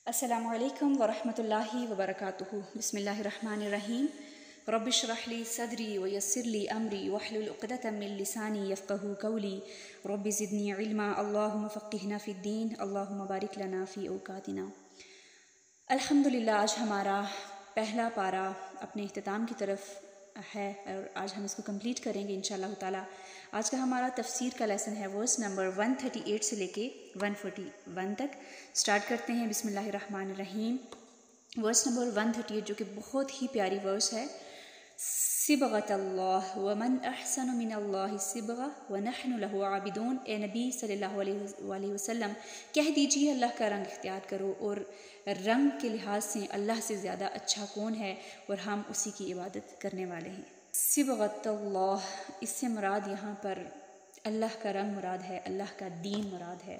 السلام علیکم ورحمۃ اللہ وبرکاتہ۔ بسم اللہ الرحمن الرحیم۔ رب اشرح لی صدری ویسر لی امری واحلل عقدۃ من لسانی یفقہوا قولی رب زدنی علما اللہم فقہنا فی الدین اللہم بارک لنا فی اوقاتنا۔ الحمدللہ آج ہمارا پہلا پارہ اپنے اختتام کی طرف ہے اور آج ہم اس کو کمپلیٹ کریں گے انشاءاللہ تعالی۔ آج کا ہمارا تفسیر کا لیسن ہے ورس نمبر 138 سے لے کے 141 تک۔ سٹارٹ کرتے ہیں بسم اللہ الرحمن الرحیم۔ ورس نمبر 138 جو کہ بہت ہی پیاری ورس ہے۔ صبغۃ اللہ ومن احسن من اللہ صبغہ ونحن لہ عابدون۔ اے نبی صلی اللہ علیہ وسلم کہہ دیجیے اللہ کا رنگ اختیار کرو، اور رنگ کے لحاظ سے اللہ سے زیادہ اچھا کون ہے اور ہم اسی کی عبادت کرنے والے ہیں۔ صبغۃ اللہ، اس سے مراد یہاں پر اللہ کا رنگ مراد ہے، اللہ کا دین مراد ہے۔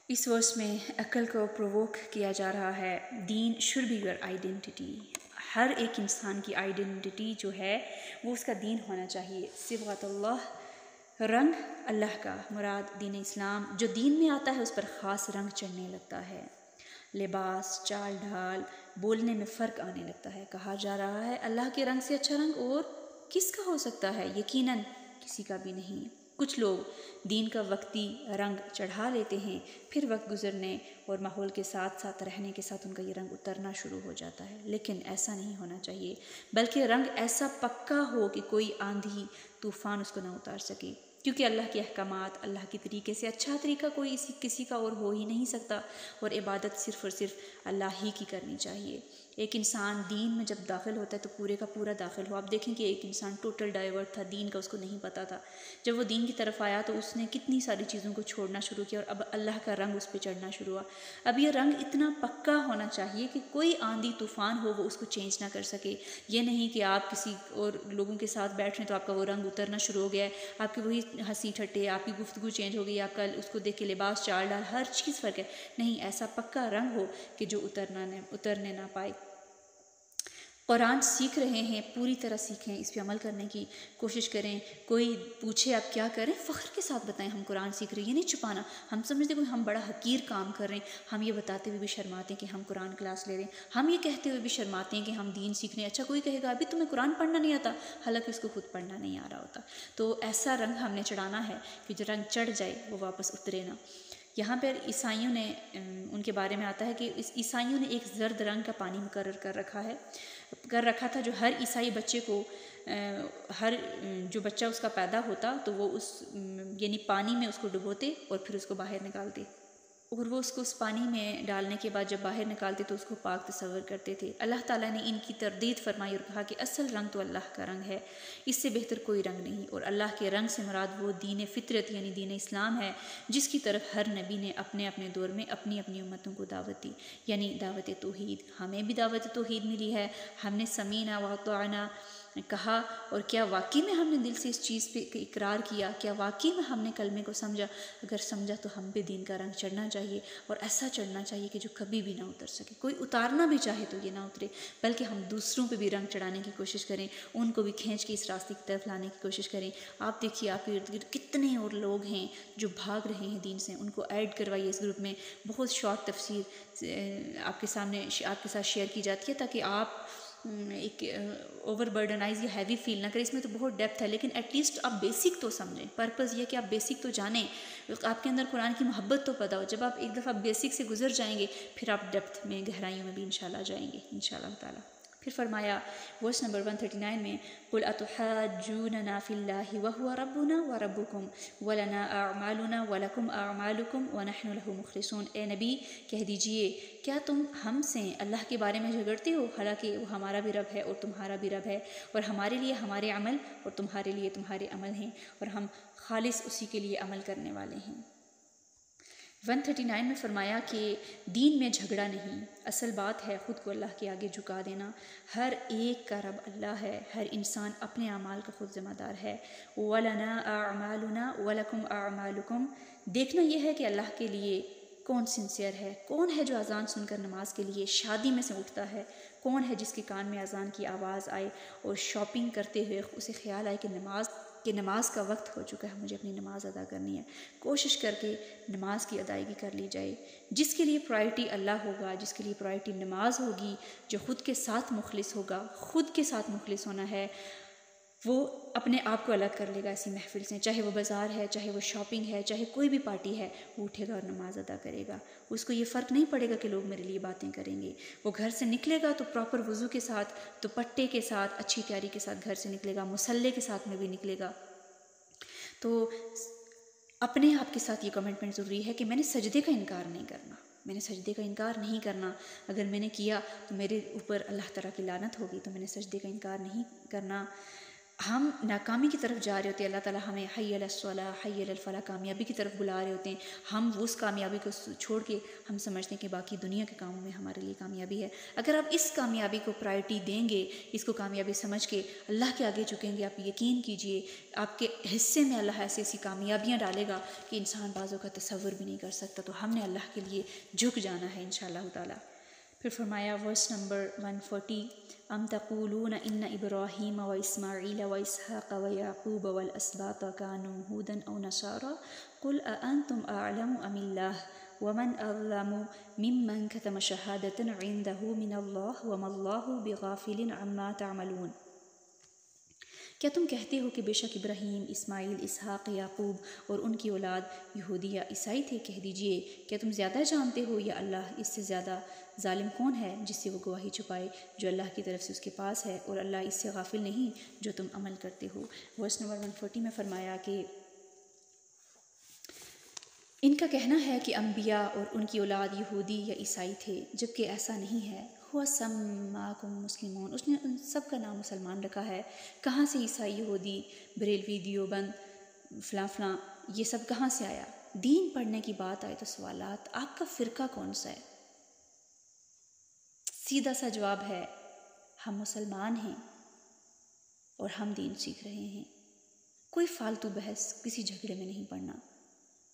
اس ورس میں عقل کو پرووک کیا جا رہا ہے۔ Then should be your identity. ہر ایک انسان کی آئیڈینٹی جو ہے وہ اس کا دین ہونا چاہیے۔ صبغۃ اللہ، رنگ اللہ کا مراد دین اسلام۔ جو دین میں آتا ہے اس پر خاص رنگ چڑھنے لگتا ہے، لباس، چال ڈھال، بولنے میں فرق آنے لگتا ہے۔ کہا جا رہا ہے اللہ کے رنگ سے اچھا رنگ اور کس کا ہو سکتا ہے؟ یقیناً کسی کا بھی نہیں۔ کچھ لوگ دین کا وقتی رنگ چڑھا لیتے ہیں، پھر وقت گزرنے اور ماحول کے ساتھ ساتھ رہنے کے ساتھ ان کا یہ رنگ اترنا شروع ہو جاتا ہے، لیکن ایسا نہیں ہونا چاہیے، بلکہ رنگ ایسا پکا ہو کہ کوئی آندھی طوفان اس کو نہ اتار سکے، کیونکہ اللہ کے احکامات، اللہ کے طریقے سے اچھا طریقہ کوئی کسی کا اور ہو ہی نہیں سکتا، اور عبادت صرف اور صرف اللہ ہی کی کرنی چاہیے۔ ایک انسان دین میں جب داخل ہوتا ہے تو پورے کا پورا داخل ہو۔ آپ دیکھیں کہ ایک انسان ٹوٹل ڈائیورٹ تھا، دین کا اس کو نہیں پتہ تھا۔ جب وہ دین کی طرف آیا تو اس نے کتنی ساری چیزوں کو چھوڑنا شروع کیا، اور اب اللہ کا رنگ اس پہ چڑھنا شروع ہوا۔ اب یہ رنگ اتنا پکا ہونا چاہیے کہ کوئی آندھی طوفان ہو وہ اس کو چینج نہ کر سکے۔ یہ نہیں کہ آپ کسی اور لوگوں کے ساتھ بیٹھ رہے ہیں تو آپ کا وہ رنگ اترنا شروع ہو گیا ہے، آپ کی وہی ہنسی ٹھٹے، آپ کی گفتگو چینج ہو گئی، آپ کا اس کو دیکھ کے لباس، چال ڈال، ہر چیز فرق ہے۔ نہیں، ایسا پکا رنگ ہو کہ جو اترنے نہ پائے۔ قرآن سیکھ رہے ہیں، پوری طرح سیکھیں، اس پہ عمل کرنے کی کوشش کریں۔ کوئی پوچھے آپ کیا کریں، فخر کے ساتھ بتائیں ہم قرآن سیکھ رہے ہیں، یہ نہیں چھپانا۔ ہم سمجھتے ہیں ہم بڑا حقیر کام کر رہے ہیں، ہم یہ بتاتے ہوئے بھی شرماتے ہیں کہ ہم قرآن کلاس لے رہے ہیں، ہم یہ کہتے ہوئے بھی شرماتے ہیں کہ ہم دین سیکھ رہے ہیں۔ اچھا کوئی کہے گا ابھی تمہیں قرآن پڑھنا نہیں آتا، حالانکہ اس کو خود پڑھنا نہیں آ رہا ہوتا۔ تو ایسا رنگ ہم نے چڑھانا ہے کہ جو رنگ چڑھ جائے وہ واپس اترے نہ۔ یہاں پر عیسائیوں نے ان کے بارے میں آتا ہے کہ عیسائیوں نے ایک زرد رنگ کا پانی مقرر کر رکھا تھا، جو ہر عیسائی بچے کو ہر جو بچہ اس کا پیدا ہوتا تو وہ اس یعنی پانی میں اس کو ڈبوتے اور پھر اس کو باہر نکالتے، اور وہ اس کو اس پانی میں ڈالنے کے بعد جب باہر نکالتے تو اس کو پاک تصور کرتے تھے۔ اللہ تعالیٰ نے ان کی تردید فرمائی اور کہا کہ اصل رنگ تو اللہ کا رنگ ہے، اس سے بہتر کوئی رنگ نہیں، اور اللہ کے رنگ سے مراد وہ دین فطرت یعنی دین اسلام ہے جس کی طرف ہر نبی نے اپنے اپنے دور میں اپنی اپنی امتوں کو دعوت دی، یعنی دعوت توحید۔ ہمیں بھی دعوت توحید ملی ہے، ہم نے سمینا واطعنا کہا، اور کیا واقعی میں ہم نے دل سے اس چیز پہ اقرار کیا؟ کیا واقعی میں ہم نے کلمے کو سمجھا؟ اگر سمجھا تو ہم پہ دین کا رنگ چڑھنا چاہیے، اور ایسا چڑھنا چاہیے کہ جو کبھی بھی نہ اتر سکے۔ کوئی اتارنا بھی چاہے تو یہ نہ اترے، بلکہ ہم دوسروں پہ بھی رنگ چڑھانے کی کوشش کریں، ان کو بھی کھینچ کے اس راستے کی طرف لانے کی کوشش کریں۔ آپ دیکھیے آپ کے ارد گرد کتنے اور لوگ ہیں جو بھاگ رہے ہیں دین سے، ان کو ایڈ کروائیے اس گروپ میں۔ بہت شارٹ تفسیر آپ کے ساتھ شیئر کی جاتی ہے تاکہ آپ ایک اوور برڈنائز یا ہیوی فیل نہ کریں۔ اس میں تو بہت ڈیپتھ ہے، لیکن ایٹ لیسٹ آپ بیسک تو سمجھیں۔ پرپز یہ کہ آپ بیسک تو جانیں، آپ کے اندر قرآن کی محبت تو پیدا ہو۔ جب آپ ایک دفعہ بیسک سے گزر جائیں گے پھر آپ ڈیپتھ میں، گہرائیوں میں بھی انشاءاللہ جائیں گے انشاءاللہ تعالیٰ۔ پھر فرمایا ورس نمبر 139 میں قُلْ أَتُحَاجُّونَنَا فِي اللَّهِ وَهُوَ رَبُّنَا وَرَبُّكُمْ وَلَنَا أَعْمَالُنَا وَلَكُمْ أَعْمَالُكُمْ وَنَحْنُ لَهُ مُخْلِصُونَ۔ اے نبی کہہ دیجئے کیا تم ہم سے اللہ کے بارے میں جھگڑتے ہو، حالانکہ وہ ہمارا بھی رب ہے اور تمہارا بھی رب ہے، اور ہمارے لیے ہمارے عمل اور تمہارے لیے تمہارے عمل ہیں، اور ہم خالص اسی کے لیے عمل کرنے والے ہیں۔ 139 میں فرمایا کہ دین میں جھگڑا نہیں، اصل بات ہے خود کو اللہ کے آگے جھکا دینا۔ ہر ایک کا رب اللہ ہے، ہر انسان اپنے اعمال کا خود ذمہ دار ہے۔ وَلَنَا أَعْمَالُنَا وَلَكُمْ أَعْمَالُكُمْ، دیکھنا یہ ہے کہ اللہ کے لیے کون سنسیئر ہے، کون ہے جو اذان سن کر نماز کے لیے شادی میں سے اٹھتا ہے، کون ہے جس کے کان میں اذان کی آواز آئے اور شاپنگ کرتے ہوئے اسے خیال آئے کہ نماز کہ نماز کا وقت ہو چکا ہے، مجھے اپنی نماز ادا کرنی ہے، کوشش کر کے نماز کی ادائیگی کر لی جائے۔ جس کے لیے پرائرٹی اللہ ہوگا، جس کے لیے پرائرٹی نماز ہوگی، جو خود کے ساتھ مخلص ہوگا، خود کے ساتھ مخلص ہونا ہے، وہ اپنے آپ کو الگ کر لے گا ایسی محفل سے، چاہے وہ بازار ہے، چاہے وہ شاپنگ ہے، چاہے کوئی بھی پارٹی ہے، وہ اٹھے گا اور نماز ادا کرے گا۔ اس کو یہ فرق نہیں پڑے گا کہ لوگ میرے لیے باتیں کریں گے۔ وہ گھر سے نکلے گا تو پراپر وضو کے ساتھ، دوپٹے کے ساتھ، اچھی تیاری کے ساتھ گھر سے نکلے گا، مصلے کے ساتھ میں بھی نکلے گا۔ تو اپنے آپ کے ساتھ یہ کمٹمنٹ ضروری ہے کہ میں نے سجدے کا انکار نہیں کرنا، میں نے سجدے کا انکار نہیں کرنا۔ اگر میں نے کیا تو میرے اوپر اللہ تعالیٰ کی لعنت ہوگی، تو میں نے سجدے کا انکار نہیں کرنا۔ ہم ناکامی کی طرف جا رہے ہوتے ہیں، اللہ تعالیٰ ہمیں حی علی الصلاح، حی علی الفلاح، کامیابی کی طرف بلا رہے ہوتے ہیں، ہم اس کامیابی کو چھوڑ کے ہم سمجھتے ہیں کہ باقی دنیا کے کاموں میں ہمارے لیے کامیابی ہے۔ اگر آپ اس کامیابی کو پرائرٹی دیں گے، اس کو کامیابی سمجھ کے اللہ کے آگے جھکیں گے، آپ یقین کیجئے آپ کے حصے میں اللہ ایسی ایسی کامیابیاں ڈالے گا کہ انسان بعضوں کا تصور بھی نہیں کر سکتا۔ تو ہم نے اللہ کے لیے جھک جانا ہے انشاءاللہ تعالیٰ۔ پھر فرمایا ورس نمبر 140، ام تقولون ان ابراہیم و اسماعیل و اسحاق و یعقوب والاسباط كانوا هودا او نصارى قل اانتم اعلم ام اللہ ومن اظلم ممن كتم شہادة عنده من اللہ وما اللہ بغافل عما تعملون۔ کیا تم کہتے ہو کہ بے شک ابراہیم، اسماعیل، اسحاق، یعقوب اور ان کی اولاد یہودی یا عیسائی تھے؟ کہہ دیجئے کیا تم زیادہ جانتے ہو یا اللہ اس سے زیادہ ظالم کون ہے جس سے وہ گواہی چھپائے جو اللہ کی طرف سے اس کے پاس ہے، اور اللہ اس سے غافل نہیں جو تم عمل کرتے ہو۔ ورس نمبر 140 میں فرمایا کہ ان کا کہنا ہے کہ انبیاء اور ان کی اولاد یہودی یا عیسائی تھے، جبکہ ایسا نہیں ہے۔ ہوا سماکم مسلمون، اس نے ان سب کا نام مسلمان رکھا ہے۔ کہاں سے عیسائی، یہودی، بریلوی، دیوبند، فلاں فلاں، یہ سب کہاں سے آیا؟ دین پڑھنے کی بات آئے تو سوالات، آپ کا فرقہ کون سا ہے؟ سیدھا سا جواب ہے ہم مسلمان ہیں اور ہم دین سیکھ رہے ہیں۔ کوئی فالتو بحث کسی جھگڑے میں نہیں پڑنا،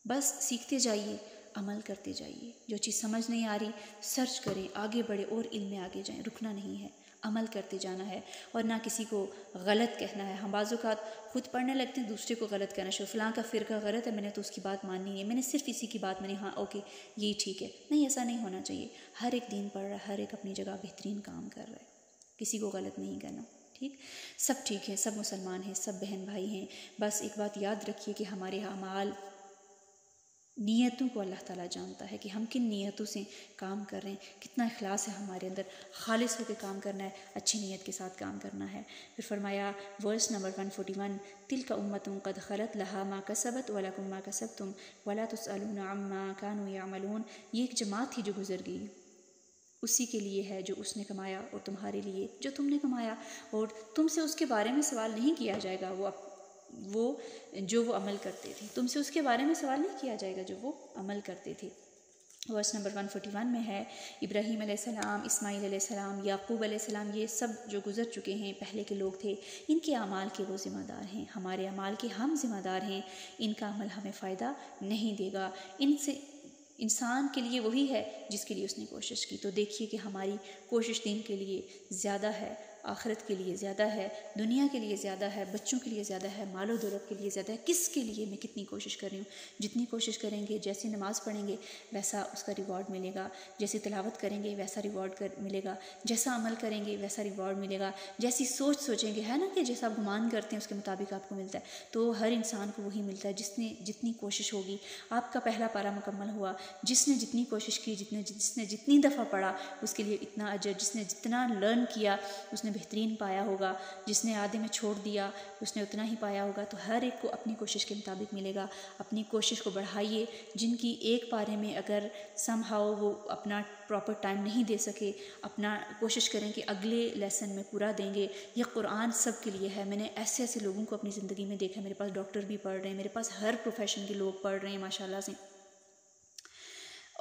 بس سیکھتے جائیے، عمل کرتے جائیے۔ جو چیز سمجھ نہیں آ رہی سرچ کریں، آگے بڑھے اور علم میں آگے جائیں، رکنا نہیں ہے، عمل کرتے جانا ہے، اور نہ کسی کو غلط کہنا ہے۔ ہم بعض اوقات خود پڑھنے لگتے ہیں، دوسرے کو غلط کہنا شروع، فلاں کا فرقہ غلط ہے، میں نے تو اس کی بات ماننی نہیں ہے، میں نے صرف اسی کی بات مانی، ہاں اوکے یہی ٹھیک ہے۔ نہیں، ایسا نہیں ہونا چاہیے۔ ہر ایک دین پڑھ رہا ہے، ہر ایک اپنی جگہ بہترین کام کر رہا ہے، کسی کو غلط نہیں کرنا، ٹھیک؟ سب ٹھیک ہے، سب مسلمان ہیں، سب بہن بھائی ہیں۔ بس ایک بات یاد رکھیے کہ ہمارے اعمال، نیتوں کو اللہ تعالیٰ جانتا ہے کہ ہم کن نیتوں سے کام کر رہے ہیں، کتنا اخلاص ہے ہمارے اندر، خالص ہو کے کام کرنا ہے، اچھی نیت کے ساتھ کام کرنا ہے۔ پھر فرمایا ورس نمبر 141، تلک امۃ قد خلت لہا ما کسبت ولکم ما کسبتم ولا تسألون عما كانوا یعملون۔ یہ ایک جماعت تھی جو گزر گئی، اسی کے لیے ہے جو اس نے کمایا، اور تمہارے لیے جو تم نے کمایا، اور تم سے اس کے بارے میں سوال نہیں کیا جائے گا، جو وہ عمل کرتے تھے، تم سے اس کے بارے میں سوال نہیں کیا جائے گا جو وہ عمل کرتے تھے۔ ورس نمبر 141 میں ہے ابراہیم علیہ السلام، اسماعیل علیہ السلام، یعقوب علیہ السلام، یہ سب جو گزر چکے ہیں پہلے کے لوگ تھے، ان کے اعمال کے وہ ذمہ دار ہیں، ہمارے اعمال کے ہم ذمہ دار ہیں۔ ان کا عمل ہمیں فائدہ نہیں دے گا، ان سے انسان کے لیے وہی ہے جس کے لیے اس نے کوشش کی۔ تو دیکھیے کہ ہماری کوشش دین کے لیے زیادہ ہے، آخرت کے لیے زیادہ ہے، دنیا کے لیے زیادہ ہے، بچوں کے لیے زیادہ ہے، مال و دولت کے لیے زیادہ ہے، کس کے لیے میں کتنی کوشش کر رہی ہوں۔ جتنی کوشش کریں گے، جیسی نماز پڑھیں گے ویسا اس کا ریوارڈ ملے گا، جیسی تلاوت کریں گے ویسا ریوارڈ ملے گا، جیسا عمل کریں گے ویسا ریوارڈ ملے گا، جیسی سوچ سوچیں گے، ہے نا کہ جیسا آپ گمان کرتے ہیں اس کے مطابق آپ کو ملتا ہے۔ تو ہر انسان کو وہی ملتا ہے جس نے جتنی کوشش ہوگی۔ آپ کا پہلا پارہ مکمل ہوا، جس نے جتنی کوشش کی، جس نے جتنی دفعہ پڑھا اس کے لیے اتنا اجر، جس نے جتنا لرن کیا اس نے بہترین پایا ہوگا، جس نے آدھے میں چھوڑ دیا اس نے اتنا ہی پایا ہوگا۔ تو ہر ایک کو اپنی کوشش کے مطابق ملے گا۔ اپنی کوشش کو بڑھائیے۔ جن کی ایک پارے میں اگر سم ہاؤ وہ اپنا پراپر ٹائم نہیں دے سکے، اپنا کوشش کریں کہ اگلے لیسن میں پورا دیں گے۔ یہ قرآن سب کے لیے ہے۔ میں نے ایسے ایسے لوگوں کو اپنی زندگی میں دیکھا، میرے پاس ڈاکٹر بھی پڑھ رہے ہیں، میرے پاس ہر پروفیشن کے لوگ پڑھ رہے ہیں ماشاءاللہ سے،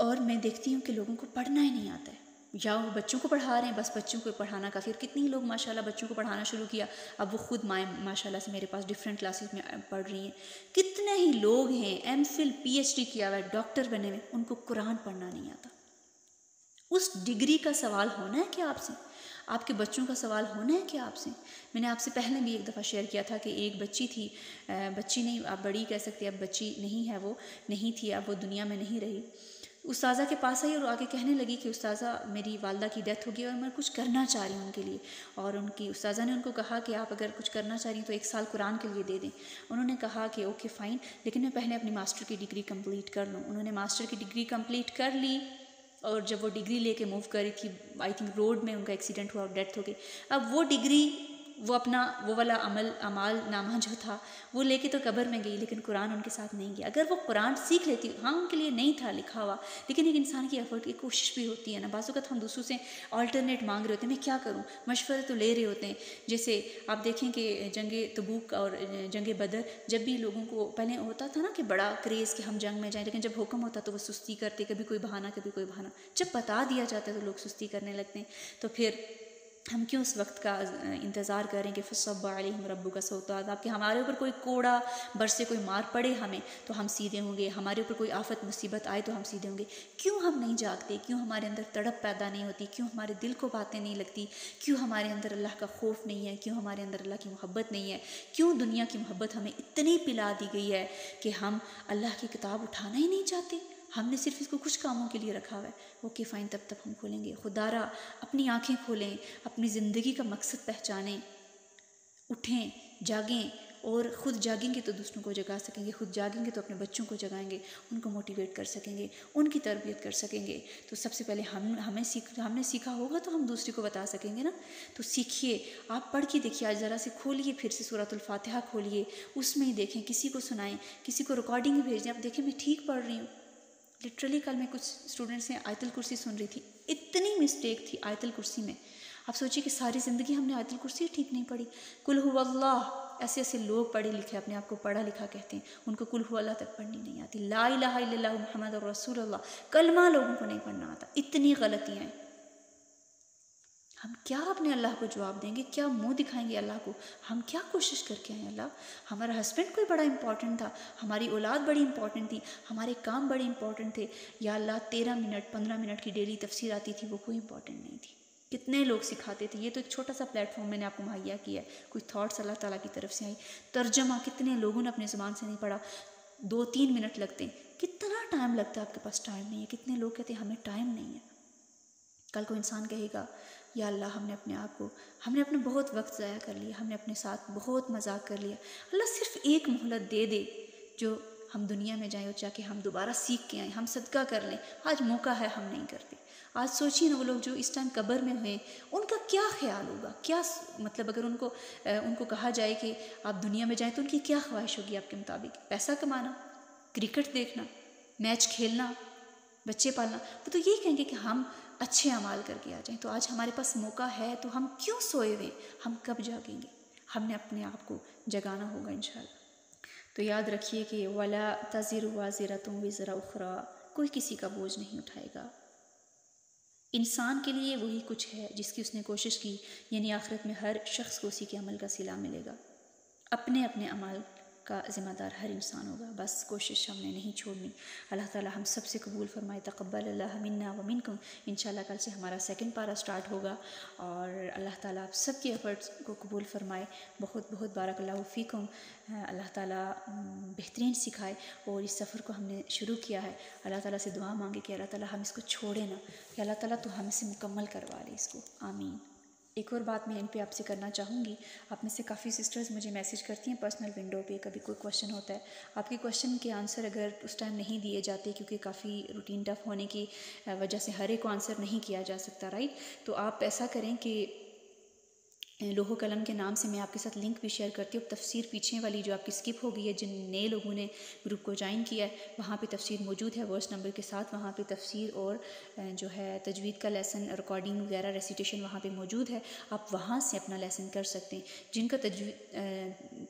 اور میں دیکھتی ہوں کہ لوگوں کو پڑھنا ہی نہیں آتا ہے، یا وہ بچوں کو پڑھا رہے ہیں، بس بچوں کو پڑھانا کافی۔ اور کتنی لوگ ماشاءاللہ بچوں کو پڑھانا شروع کیا، اب وہ خود مائیں ماشاءاللہ سے میرے پاس ڈفرینٹ کلاسز میں پڑھ رہی ہیں۔ کتنے ہی لوگ ہیں M Phil P H D کیا ہوا ہے، ڈاکٹر بنے ہوئے، ان کو قرآن پڑھنا نہیں آتا۔ اس اس ڈگری کا سوال ہونا ہے کیا آپ سے؟ آپ کے بچوں کا سوال ہونا ہے کیا آپ سے؟ میں نے آپ سے پہلے بھی ایک دفعہ شیئر کیا تھا کہ ایک بچی تھی، بچی نہیں آپ بڑی کہہ سکتے، اب بچی نہیں ہے، وہ نہیں تھی، اب وہ دنیا میں نہیں رہی، استاذہ کے پاس آئی اور آگے کہنے لگی کہ استاذہ میری والدہ کی ڈیتھ ہو گئی اور میں کچھ کرنا چاہ رہی ہوں ان کے لیے. اور ان کی استاذہ نے ان کو کہا کہ آپ اگر کچھ کرنا چاہ رہی ہیں تو 1 سال قرآن کے لیے دے دیں. انہوں نے کہا کہ اوکے فائن، لیکن میں پہلے اپنی ماسٹر کی ڈگری کمپلیٹ کر لوں. انہوں نے ماسٹر کی ڈگری کمپلیٹ کر لی، اور جب وہ ڈگری لے کے موو کر رہی تھی، آئی تھنک روڈ میں ان کا ایکسیڈنٹ ہوا اور ڈیتھ ہو گئی. اب وہ ڈگری، وہ اپنا وہ والا اعمال نامہ جو تھا وہ لے کے تو قبر میں گئی، لیکن قرآن ان کے ساتھ نہیں گیا. اگر وہ قرآن سیکھ لیتی، ہاں ان کے لیے نہیں تھا لکھا ہوا، لیکن ایک انسان کی ایفرٹ کی کوشش بھی ہوتی ہے نا. بعض اوقات ہم دوسروں سے آلٹرنیٹ مانگ رہے ہوتے ہیں، میں کیا کروں، مشورے تو لے رہے ہوتے ہیں. جیسے آپ دیکھیں کہ جنگ تبوک اور جنگ بدر، جب بھی لوگوں کو پہلے ہوتا تھا نا کہ بڑا کریز کہ ہم جنگ میں جائیں، لیکن جب حکم ہوتا تو وہ سستی کرتے، کبھی کوئی بہانہ کبھی کوئی بہانہ. جب بتا دیا جاتا ہے تو لوگ سستی کرنے لگتے ہیں. تو پھر ہم کیوں اس وقت کا انتظار کریں کہ فصب علیہم ربک سوط عذاب، کہ ہمارے اوپر کوئی کوڑا برسے، کوئی مار پڑے ہمیں تو ہم سیدھے ہوں گے، ہمارے اوپر کوئی آفت مصیبت آئے تو ہم سیدھے ہوں گے. کیوں ہم نہیں جاگتے؟ کیوں ہمارے اندر تڑپ پیدا نہیں ہوتی؟ کیوں ہمارے دل کو باتیں نہیں لگتی؟ کیوں ہمارے اندر اللہ کا خوف نہیں ہے؟ کیوں ہمارے اندر اللہ کی محبت نہیں ہے؟ کیوں دنیا کی محبت ہمیں اتنی پلا دی گئی ہے کہ ہم اللہ کی کتاب اٹھانا ہی نہیں چاہتے؟ ہم نے صرف اس کو کچھ کاموں کے لیے رکھا ہوا ہے. اوکے فائن، تب تک ہم کھولیں گے. خدا را اپنی آنکھیں کھولیں، اپنی زندگی کا مقصد پہچانیں، اٹھیں، جاگیں، اور خود جاگیں گے تو دوسروں کو جگا سکیں گے، خود جاگیں گے تو اپنے بچوں کو جگائیں گے، ان کو موٹیویٹ کر سکیں گے، ان کی تربیت کر سکیں گے. تو سب سے پہلے ہم نے سیکھا ہوگا تو ہم دوسرے کو بتا سکیں گے نا. تو سیکھیے، آپ پڑھ کے دیکھیے، آج ذرا سے کھولیے پھر سے سورۃ الفاتحہ کھولیے، اس میں ہی دیکھیں، کسی کو سنائیں، کسی کو ریکارڈنگ ہی بھیج دیں. اب دیکھیں میں ٹھیک پڑھ رہی ہوں. لٹرلی کل میں کچھ اسٹوڈنٹ سے آیت الکرسی سن رہی تھی، اتنی مسٹیک تھی آیت الکرسی میں. آپ سوچیے کہ ساری زندگی ہم نے آیت الکرسی ٹھیک نہیں پڑھی. قل هو اللہ، ایسے ایسے لوگ پڑھے لکھے اپنے آپ کو پڑھا لکھا کہتے ہیں، ان کو قل هو اللہ تک پڑھنی نہیں آتی. لا الہ الا اللہ محمد رسول اللہ کلمہ لوگوں کو نہیں پڑھنا آتا. اتنی غلطیاں ہیں. ہم کیا اپنے اللہ کو جواب دیں گے؟ کیا منہ دکھائیں گے اللہ کو؟ ہم کیا کوشش کر کے آئیں؟ اللہ، ہمارا ہسبینڈ کوئی بڑا امپورٹنٹ تھا، ہماری اولاد بڑی امپورٹنٹ تھی، ہمارے کام بڑے امپورٹنٹ تھے. یا اللہ 13 منٹ 15 منٹ کی ڈیلی تفسیر آتی تھی، وہ کوئی امپورٹنٹ نہیں تھی. کتنے لوگ سکھاتے تھے. یہ تو ایک چھوٹا سا پلیٹ فارم میں نے آپ کو مہیا کیا ہے. کوئی تھاٹس اللہ تعالیٰ کی طرف سے آئی. ترجمہ کتنے لوگوں نے اپنے زبان سے نہیں پڑھا، 2-3 منٹ لگتے ہیں. کتنا ٹائم لگتا ہے؟ آپ کے پاس ٹائم نہیں ہے. کتنے لوگ کہتے ہیں ہمیں ٹائم نہیں ہے. کل کو انسان کہے گا یا اللہ ہم نے اپنا بہت وقت ضائع کر لیا، ہم نے اپنے ساتھ بہت مذاق کر لیا. اللہ صرف ایک مہلت دے دے جو ہم دنیا میں جائیں اور جا کے ہم دوبارہ سیکھ کے آئیں، ہم صدقہ کر لیں. آج موقع ہے، ہم نہیں کرتے. آج سوچیے نا، وہ لوگ جو اس ٹائم قبر میں ہوئے ان کا کیا خیال ہوگا؟ کیا مطلب اگر ان کو کہا جائے کہ آپ دنیا میں جائیں تو ان کی کیا خواہش ہوگی آپ کے مطابق؟ پیسہ کمانا، کرکٹ دیکھنا، میچ کھیلنا، بچے پالنا؟ وہ تو یہی کہیں گے کہ ہم اچھے اعمال کر کے آ جائیں. تو آج ہمارے پاس موقع ہے تو ہم کیوں سوئے ہوئے؟ ہم کب جاگیں گے؟ ہم نے اپنے آپ کو جگانا ہوگا انشاءاللہ. تو یاد رکھیے کہ وَلَا تَزِرُ وَازِرَةٌ وِزْرَ أُخْرَىٰ، کوئی کسی کا بوجھ نہیں اٹھائے گا. انسان کے لیے وہی کچھ ہے جس کی اس نے کوشش کی، یعنی آخرت میں ہر شخص کو اسی کے عمل کا صلہ ملے گا. اپنے اپنے عمل کا ذمہ دار ہر انسان ہوگا. بس کوشش ہم نے نہیں چھوڑنی. اللہ تعالیٰ ہم سب سے قبول فرمائے. تقبل اللہ منا و منکم. انشاءاللہ کل سے ہمارا 2nd پارہ سٹارٹ ہوگا، اور اللہ تعالیٰ آپ سب کے ایفرٹس کو قبول فرمائے. بہت بہت بارک اللہ فیکم. اللہ تعالیٰ بہترین سکھائے. اور اس سفر کو ہم نے شروع کیا ہے، اللہ تعالیٰ سے دعا مانگے کہ اللہ تعالیٰ ہم اس کو چھوڑے نہ، کہ اللہ تعالیٰ تو ہم سے مکمل کروا لے اس کو. آمین. ایک اور بات میں ان پہ آپ سے کرنا چاہوں گی. آپ میں سے کافی سسٹرز مجھے میسیج کرتی ہیں پرسنل ونڈو پہ، کبھی کوئی کویشچن ہوتا ہے. آپ کے کویشچن کے آنسر اگر اس ٹائم نہیں دیے جاتے، کیونکہ کافی روٹین ٹف ہونے کی وجہ سے ہر ایک کو آنسر نہیں کیا جا سکتا، رائٹ؟ تو آپ ایسا کریں کہ لوح و قلم کے نام سے میں آپ کے ساتھ لنک بھی شیئر کرتی ہوں. تفسیر پیچھے والی جو آپ کی اسکپ ہو گئی ہے، جن نئے لوگوں نے گروپ کو جوائن کیا ہے، وہاں پہ تفسیر موجود ہے ورس نمبر کے ساتھ. وہاں پہ تفسیر اور جو ہے تجوید کا لیسن، ریکارڈنگ وغیرہ، ریسیٹیشن وہاں پہ موجود ہے. آپ وہاں سے اپنا لیسن کر سکتے ہیں. جن کا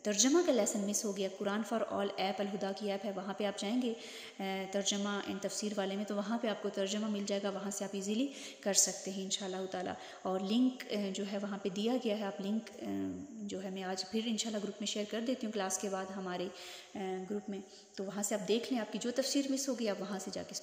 ترجمہ کا لیسن مس ہو گیا، قرآن فار آل ایپ الہدا کی ایپ ہے، وہاں پہ آپ جائیں گے ترجمہ اینڈ تفسیر والے میں، تو وہاں پہ آپ کو ترجمہ مل جائے گا. وہاں سے آپ ایزیلی کر سکتے ہیں انشاءاللہ تعالیٰ. اور لنک جو ہے وہاں پہ دیا گیا ہے. آپ لنک جو ہے میں آج پھر انشاءاللہ گروپ میں شیئر کر دیتی ہوں کلاس کے بعد ہمارے گروپ میں. تو وہاں سے آپ دیکھ لیں، آپ کی جو تفسیر مس ہوگی آپ وہاں سے جا کے